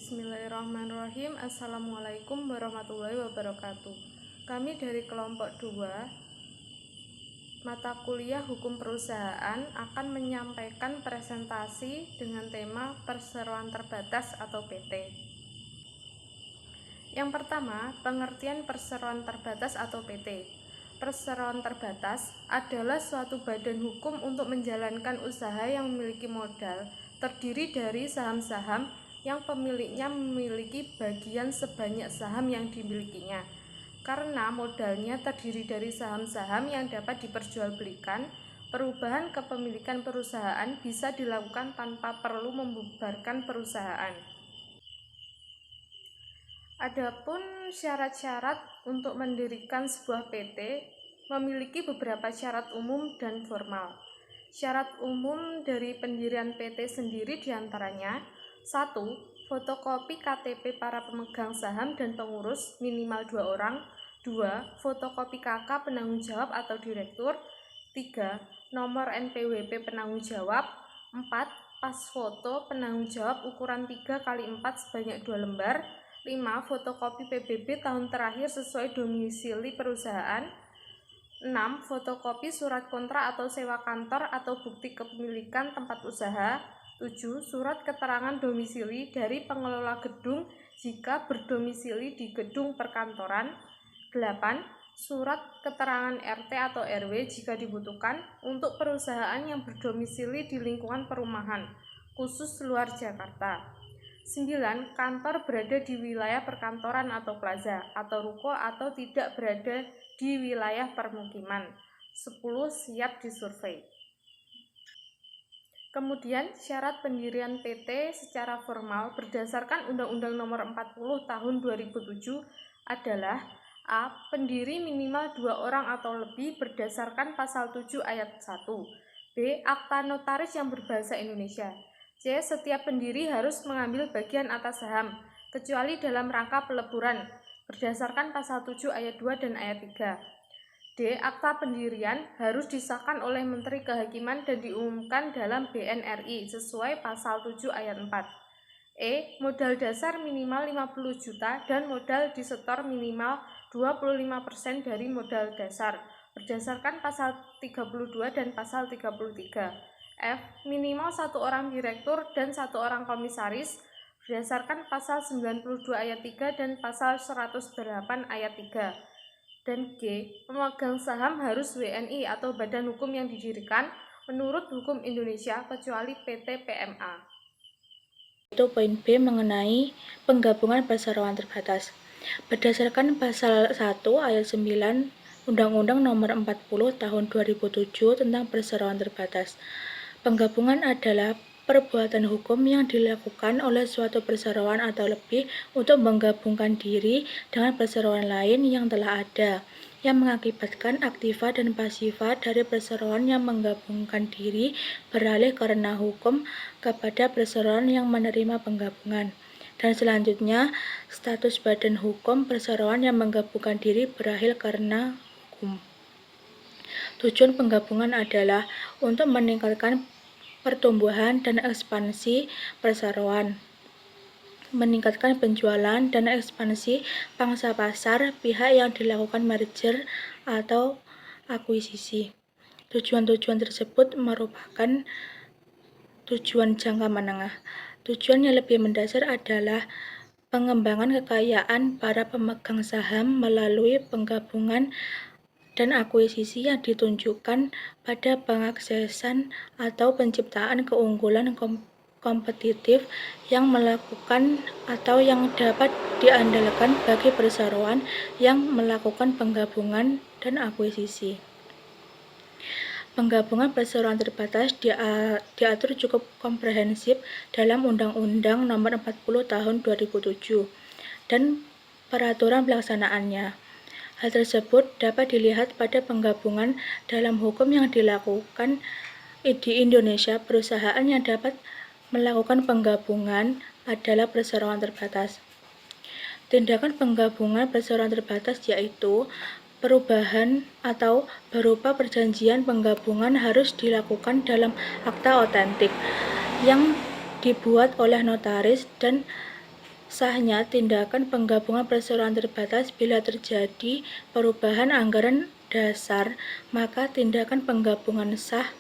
Bismillahirrahmanirrahim. Assalamualaikum warahmatullahi wabarakatuh. Kami dari kelompok 2 mata kuliah Hukum Perusahaan akan menyampaikan presentasi dengan tema perseroan terbatas atau PT. Yang pertama, pengertian perseroan terbatas atau PT. Perseroan terbatas adalah suatu badan hukum untuk menjalankan usaha yang memiliki modal terdiri dari saham-saham yang pemiliknya memiliki bagian sebanyak saham yang dimilikinya. Karena modalnya terdiri dari saham-saham yang dapat diperjualbelikan, perubahan kepemilikan perusahaan bisa dilakukan tanpa perlu membubarkan perusahaan. Adapun syarat-syarat untuk mendirikan sebuah PT memiliki beberapa syarat umum dan formal. Syarat umum dari pendirian PT sendiri diantaranya 1. Fotokopi KTP para pemegang saham dan pengurus minimal 2 orang. 2. Fotokopi KK penanggung jawab atau direktur. 3. Nomor NPWP penanggung jawab. 4. Pas foto penanggung jawab ukuran 3x4 sebanyak 2 lembar. 5. Fotokopi PBB tahun terakhir sesuai domisili perusahaan. 6. Fotokopi surat kontrak atau sewa kantor atau bukti kepemilikan tempat usaha. 7. Surat keterangan domisili dari pengelola gedung jika berdomisili di gedung perkantoran. 8. Surat keterangan RT atau RW jika dibutuhkan untuk perusahaan yang berdomisili di lingkungan perumahan, khusus luar Jakarta. 9. Kantor berada di wilayah perkantoran atau plaza atau ruko atau tidak berada di wilayah permukiman. 10. Siap disurvei. Kemudian syarat pendirian PT secara formal berdasarkan Undang-Undang Nomor 40 Tahun 2007 adalah A. Pendiri minimal 2 orang atau lebih berdasarkan Pasal 7 Ayat 1. B. Akta notaris yang berbahasa Indonesia. C. Setiap pendiri harus mengambil bagian atas saham, kecuali dalam rangka peleburan, berdasarkan Pasal 7 Ayat 2 dan Ayat 3. D. Akta pendirian harus disahkan oleh Menteri Kehakiman dan diumumkan dalam BNRI sesuai Pasal 7 Ayat 4. E. Modal dasar minimal 50 juta dan modal disetor minimal 25% dari modal dasar, berdasarkan Pasal 32 dan Pasal 33. F. Minimal 1 orang direktur dan 1 orang komisaris, berdasarkan Pasal 92 Ayat 3 dan Pasal 108 Ayat 3. Dan G. Pemegang saham harus WNI atau badan hukum yang didirikan menurut hukum Indonesia kecuali PT PMA. Itu poin B mengenai penggabungan perseroan terbatas. Berdasarkan Pasal 1 Ayat 9 Undang-Undang Nomor 40 Tahun 2007 tentang perseroan terbatas, penggabungan adalah perbuatan hukum yang dilakukan oleh suatu perseroan atau lebih untuk menggabungkan diri dengan perseroan lain yang telah ada, yang mengakibatkan aktiva dan pasiva dari perseroan yang menggabungkan diri beralih karena hukum kepada perseroan yang menerima penggabungan. Dan selanjutnya, status badan hukum perseroan yang menggabungkan diri berakhir karena hukum. Tujuan penggabungan adalah untuk meningkatkan pertumbuhan dan ekspansi perseroan, meningkatkan penjualan dan ekspansi pangsa pasar pihak yang dilakukan merger atau akuisisi. Tujuan-tujuan tersebut merupakan tujuan jangka menengah. Tujuan yang lebih mendasar adalah pengembangan kekayaan para pemegang saham melalui penggabungan dan akuisisi yang ditunjukkan pada pengaksesan atau penciptaan keunggulan kompetitif yang melakukan atau yang dapat diandalkan bagi perseroan yang melakukan penggabungan dan akuisisi. Penggabungan perseroan terbatas diatur cukup komprehensif dalam Undang-Undang Nomor 40 Tahun 2007 dan peraturan pelaksanaannya. Hal tersebut dapat dilihat pada penggabungan dalam hukum yang dilakukan di Indonesia. Perusahaan yang dapat melakukan penggabungan adalah perseroan terbatas. Tindakan penggabungan perseroan terbatas yaitu perubahan atau berupa perjanjian penggabungan harus dilakukan dalam akta otentik yang dibuat oleh notaris dan sahnya tindakan penggabungan perseroan terbatas bila terjadi perubahan anggaran dasar, maka tindakan penggabungan sah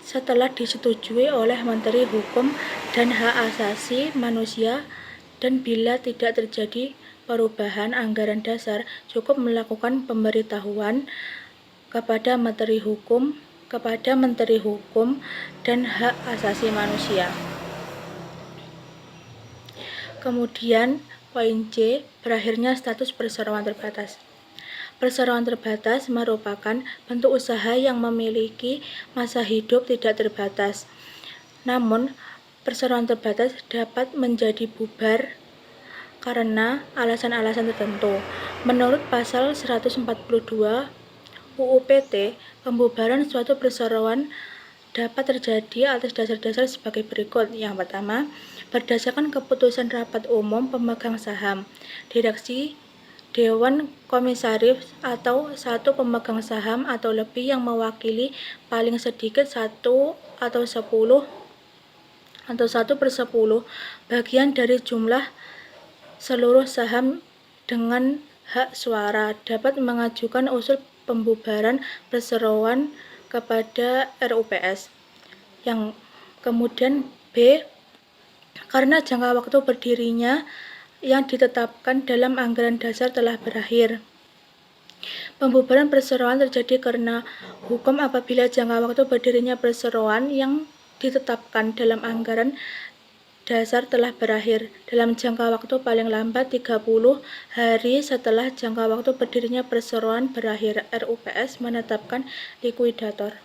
setelah disetujui oleh Menteri Hukum dan Hak Asasi Manusia, dan bila tidak terjadi perubahan anggaran dasar, cukup melakukan pemberitahuan kepada Menteri Hukum dan Hak Asasi Manusia. Kemudian, poin C, berakhirnya status perseroan terbatas. Perseroan terbatas merupakan bentuk usaha yang memiliki masa hidup tidak terbatas. Namun, perseroan terbatas dapat menjadi bubar karena alasan-alasan tertentu. Menurut pasal 142 UU PT, pembubaran suatu perseroan dapat terjadi atas dasar-dasar sebagai berikut. Yang pertama, berdasarkan keputusan rapat umum pemegang saham, direksi, dewan komisaris, atau satu pemegang saham atau lebih yang mewakili paling sedikit 1 atau 10 atau 1/10 bagian dari jumlah seluruh saham dengan hak suara dapat mengajukan usul pembubaran perseroan kepada RUPS. Yang kemudian B, karena jangka waktu berdirinya yang ditetapkan dalam anggaran dasar telah berakhir. Pembubaran perseroan terjadi karena hukum apabila jangka waktu berdirinya perseroan yang ditetapkan dalam anggaran dasar telah berakhir dalam jangka waktu paling lambat 30 hari setelah jangka waktu berdirinya perseroan berakhir. RUPS menetapkan likuidator.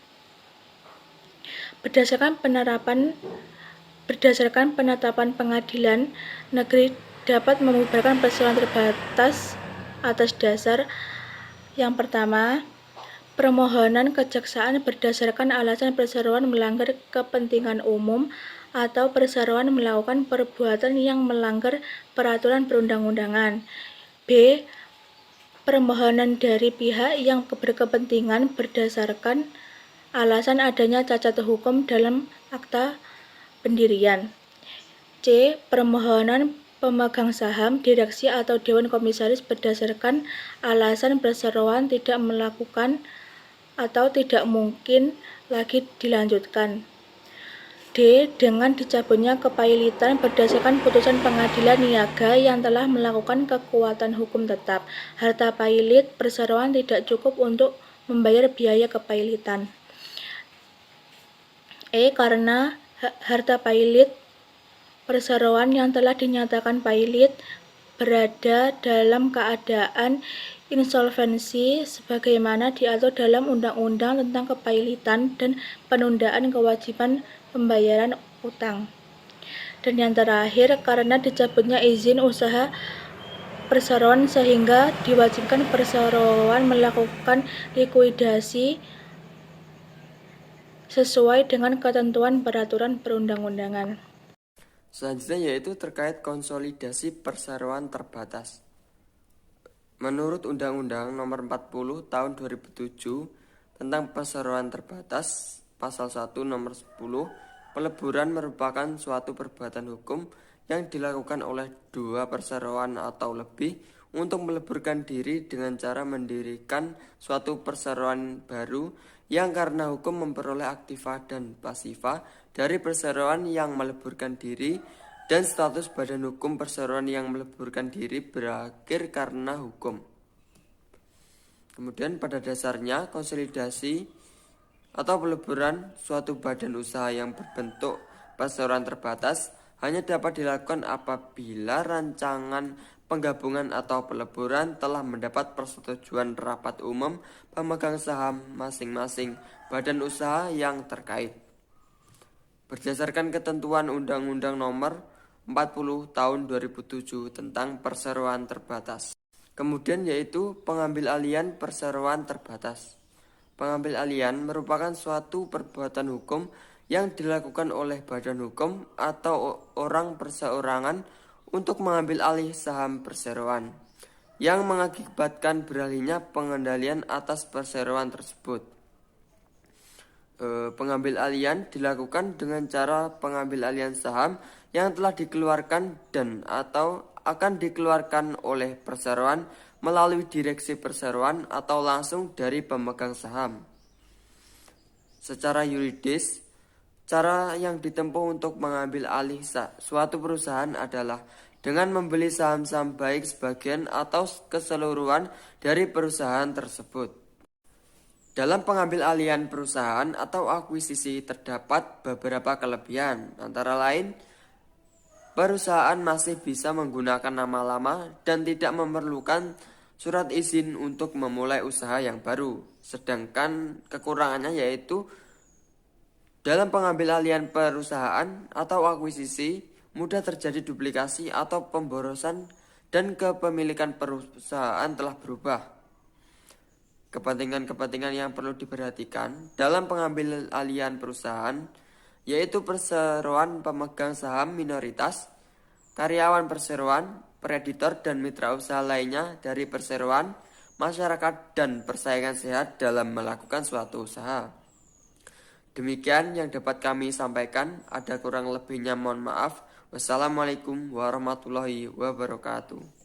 Berdasarkan penetapan pengadilan negeri dapat membubarkan perseroan terbatas atas dasar yang pertama, permohonan kejaksaan berdasarkan alasan perseroan melanggar kepentingan umum atau perseroan melakukan perbuatan yang melanggar peraturan perundang-undangan. B, permohonan dari pihak yang berkepentingan berdasarkan alasan adanya cacat hukum dalam akta pendirian. C, permohonan pemegang saham, direksi atau dewan komisaris berdasarkan alasan perseroan tidak melakukan atau tidak mungkin lagi dilanjutkan. D, dengan dicabutnya kepailitan berdasarkan putusan pengadilan niaga yang telah melakukan kekuatan hukum tetap. Harta pailit perseroan tidak cukup untuk membayar biaya kepailitan. E, karena harta pailit perseroan yang telah dinyatakan pailit berada dalam keadaan insolvensi sebagaimana diatur dalam Undang-Undang tentang Kepailitan dan Penundaan Kewajiban Pembayaran Utang. Dan yang terakhir, karena dicabutnya izin usaha perseroan sehingga diwajibkan perseroan melakukan likuidasi sesuai dengan ketentuan peraturan perundang-undangan. Selanjutnya yaitu terkait konsolidasi perseroan terbatas. Menurut Undang-Undang Nomor 40 Tahun 2007 tentang perseroan terbatas, Pasal 1 Nomor 10, peleburan merupakan suatu perbuatan hukum yang dilakukan oleh dua perseroan atau lebih untuk meleburkan diri dengan cara mendirikan suatu perseroan baru yang karena hukum memperoleh aktiva dan pasiva dari perseroan yang meleburkan diri, dan status badan hukum perseroan yang meleburkan diri berakhir karena hukum. Kemudian pada dasarnya konsolidasi atau peleburan suatu badan usaha yang berbentuk perseroan terbatas hanya dapat dilakukan apabila rancangan penggabungan atau peleburan telah mendapat persetujuan rapat umum pemegang saham masing-masing badan usaha yang terkait. Berdasarkan ketentuan Undang-Undang Nomor 40 Tahun 2007 tentang perseroan terbatas. Kemudian yaitu pengambil alihan perseroan terbatas. Pengambil alihan merupakan suatu perbuatan hukum yang dilakukan oleh badan hukum atau orang perseorangan untuk mengambil alih saham perseroan yang mengakibatkan beralihnya pengendalian atas perseroan tersebut. Pengambil alihan dilakukan dengan cara pengambil alihan saham yang telah dikeluarkan dan atau akan dikeluarkan oleh perseroan melalui direksi perseroan atau langsung dari pemegang saham. Secara yuridis, cara yang ditempuh untuk mengambil alih suatu perusahaan adalah dengan membeli saham-saham baik sebagian atau keseluruhan dari perusahaan tersebut. Dalam pengambil alihan perusahaan atau akuisisi terdapat beberapa kelebihan, antara lain perusahaan masih bisa menggunakan nama lama dan tidak memerlukan surat izin untuk memulai usaha yang baru. Sedangkan kekurangannya yaitu dalam pengambil alihan perusahaan atau akuisisi mudah terjadi duplikasi atau pemborosan dan kepemilikan perusahaan telah berubah. Kepentingan-kepentingan yang perlu diperhatikan dalam pengambil alihan perusahaan yaitu perseroan pemegang saham minoritas, karyawan perseroan, kreditor dan mitra usaha lainnya dari perseroan, masyarakat dan persaingan sehat dalam melakukan suatu usaha. Demikian yang dapat kami sampaikan, ada kurang lebihnya mohon maaf. Wassalamualaikum warahmatullahi wabarakatuh.